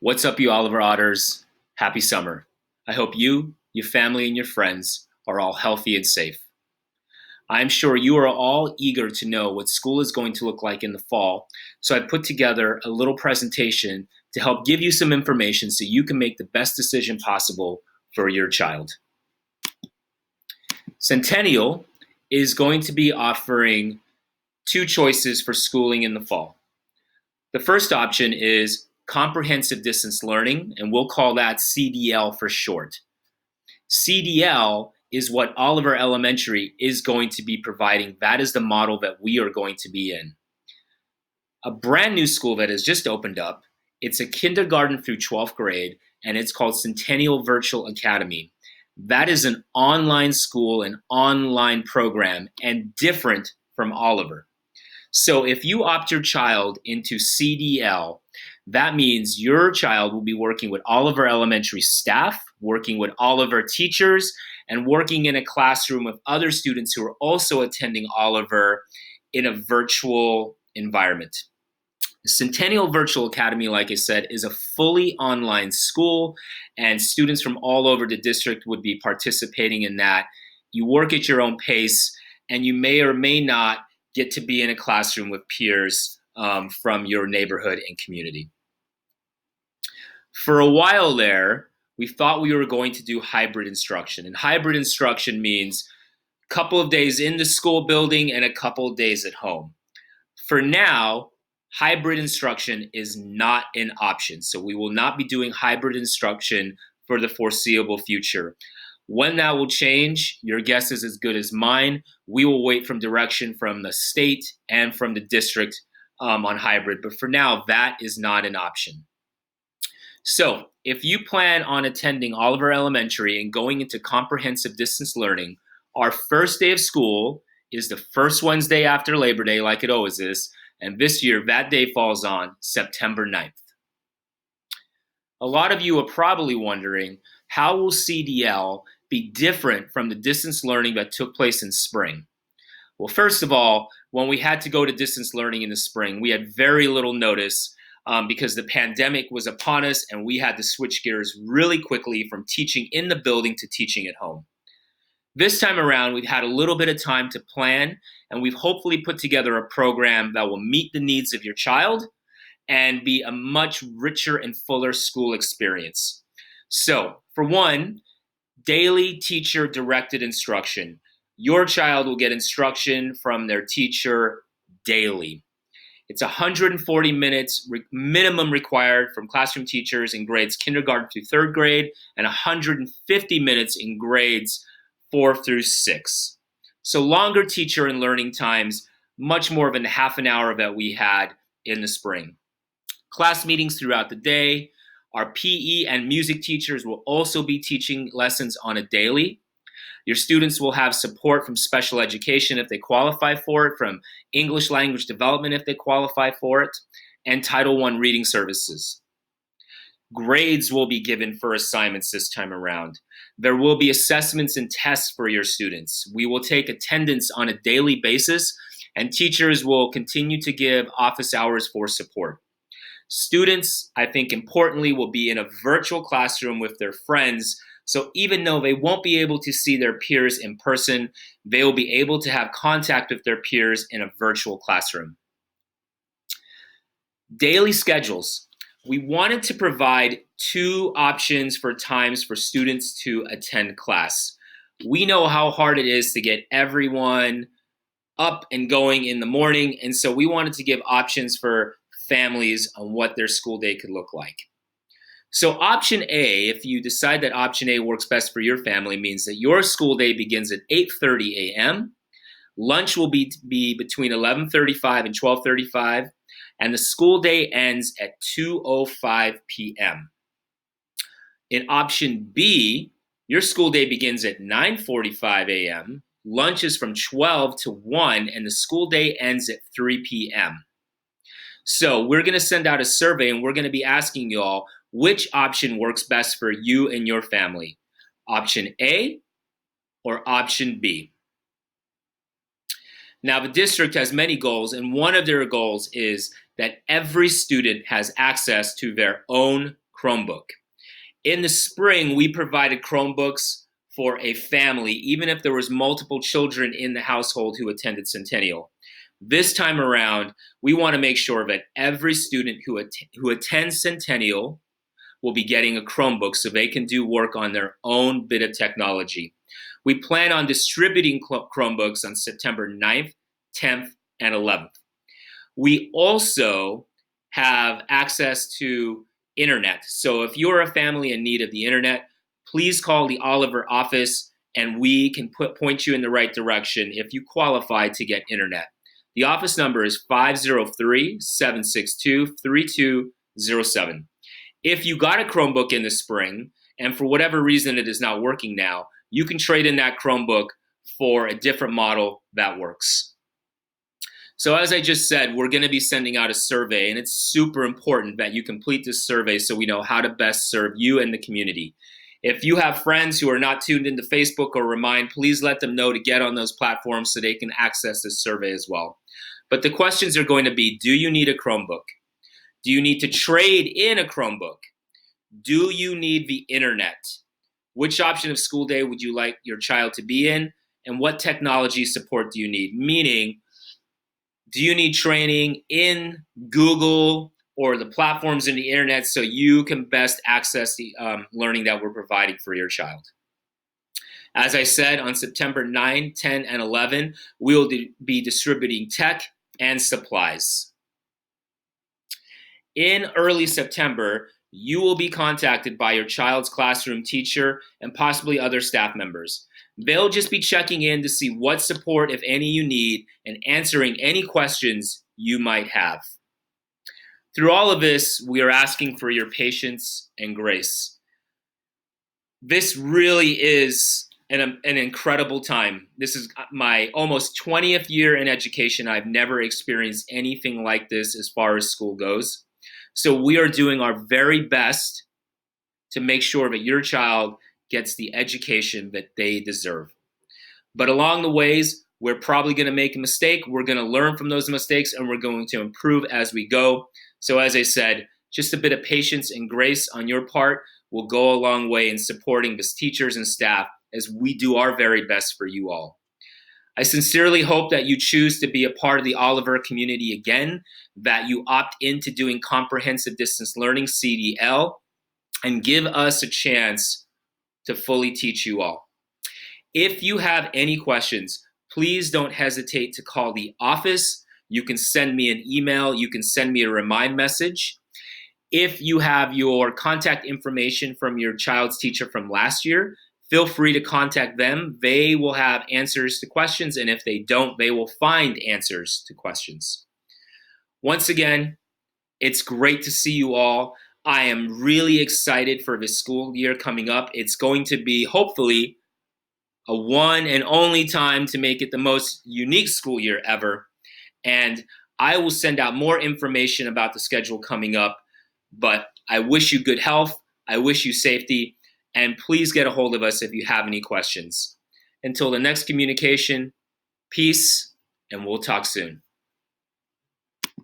What's up, you Oliver Otters? Happy summer. I hope you, your family, and your friends are all healthy and safe. I'm sure you are all eager to know what school is going to look like in the fall, so I put together a little presentation to help give you some information so you can make the best decision possible for your child. Centennial is going to be offering two choices for schooling in the fall. The first option is comprehensive distance learning, and we'll call that CDL for short. CDL is what Oliver Elementary is going to be providing. That is the model that we are going to be in. A brand new school that has just opened up. It's a kindergarten through 12th grade, and it's called Centennial Virtual Academy. That is an online school, an online program, and different from Oliver. So if you opt your child into CDL, that means your child will be working with Oliver Elementary staff, working with Oliver teachers, and working in a classroom with other students who are also attending Oliver in a virtual environment. The Centennial Virtual Academy, like I said, is a fully online school, and students from all over the district would be participating in that. You work at your own pace, and you may or may not get to be in a classroom with peers from your neighborhood and community. For a while there, we thought we were going to do hybrid instruction. And hybrid instruction means a couple of days in the school building and a couple of days at home. For now, hybrid instruction is not an option. So we will not be doing hybrid instruction for the foreseeable future. When that will change, your guess is as good as mine. We will wait from direction from the state and from the district on hybrid. But for now, that is not an option. So if you plan on attending Oliver Elementary and going into comprehensive distance learning, our first day of school is the first Wednesday after Labor Day, like it always is. And this year, that day falls on September 9th. A lot of you are probably wondering, how will CDL be different from the distance learning that took place in spring? Well, first of all, when we had to go to distance learning in the spring, we had very little notice because the pandemic was upon us, and we had to switch gears really quickly from teaching in the building to teaching at home. This time around, we've had a little bit of time to plan, and we've hopefully put together a program that will meet the needs of your child and be a much richer and fuller school experience. So, for one, daily teacher-directed instruction. Your child will get instruction from their teacher daily. It's 140 minutes minimum required from classroom teachers in grades kindergarten through third grade, and 150 minutes in grades 4 through 6. So longer teacher and learning times, much more than the half an hour that we had in the spring. Class meetings throughout the day. Our PE and music teachers will also be teaching lessons on a daily. Your students will have support from special education if they qualify for it, from English language development if they qualify for it, and Title I reading services. Grades will be given for assignments this time around. There will be assessments and tests for your students. We will take attendance on a daily basis, and teachers will continue to give office hours for support. Students, I think importantly, will be in a virtual classroom with their friends. So even though they won't be able to see their peers in person, they will be able to have contact with their peers in a virtual classroom. Daily schedules. We wanted to provide two options for times for students to attend class. We know how hard it is to get everyone up and going in the morning, and so we wanted to give options for families on what their school day could look like. So option A, if you decide that option A works best for your family, means that your school day begins at 8:30 a.m. Lunch will be between 11:35 and 12:35, and the school day ends at 2:05 p.m. In option B, your school day begins at 9:45 a.m. Lunch is from 12 to 1, and the school day ends at 3 p.m. So we're going to send out a survey, and we're going to be asking you all which option works best for you and your family, option A or option B. Now, the district has many goals, and one of their goals is that every student has access to their own Chromebook. In the spring, we provided Chromebooks for a family, even if there was multiple children in the household who attended Centennial. This time around, we want to make sure that every student who attends Centennial will be getting a Chromebook so they can do work on their own bit of technology. We plan on distributing Chromebooks on September 9th, 10th, and 11th. We also have access to internet. So if you're a family in need of the internet, please call the Oliver office and we can point you in the right direction if you qualify to get internet. The office number is 503-762-3207. If you got a Chromebook in the spring and for whatever reason it is not working now, you can trade in that Chromebook for a different model that works. So as I just said, we're going to be sending out a survey, and it's super important that you complete this survey so we know how to best serve you and the community. If you have friends who are not tuned into Facebook or Remind, please let them know to get on those platforms so they can access this survey as well. But the questions are going to be, do you need a Chromebook? Do you need to trade in a Chromebook? Do you need the internet? Which option of school day would you like your child to be in? And what technology support do you need? Meaning, do you need training in Google or the platforms in the internet so you can best access the learning that we're providing for your child? As I said, on September 9, 10, and 11, we'll be distributing tech and supplies. In early September, you will be contacted by your child's classroom teacher and possibly other staff members. They'll just be checking in to see what support, if any, you need and answering any questions you might have. Through all of this, we are asking for your patience and grace. This really is an incredible time. This is my almost 20th year in education. I've never experienced anything like this as far as school goes. So we are doing our very best to make sure that your child gets the education that they deserve. But along the ways, we're probably going to make a mistake. We're going to learn from those mistakes and we're going to improve as we go. So as I said, just a bit of patience and grace on your part will go a long way in supporting the teachers and staff as we do our very best for you all. I sincerely hope that you choose to be a part of the Oliver community again, that you opt into doing comprehensive distance learning, CDL, and give us a chance to fully teach you all. If you have any questions, please don't hesitate to call the office. You can send me an email. You can send me a Remind message. If you have your contact information from your child's teacher from last year, feel free to contact them. They will have answers to questions, and if they don't, they will find answers to questions. Once again, it's great to see you all. I am really excited for this school year coming up. It's going to be, hopefully, a one and only time to make it the most unique school year ever. And I will send out more information about the schedule coming up. But I wish you good health. I wish you safety. And please get a hold of us if you have any questions. Until the next communication, peace, and we'll talk soon.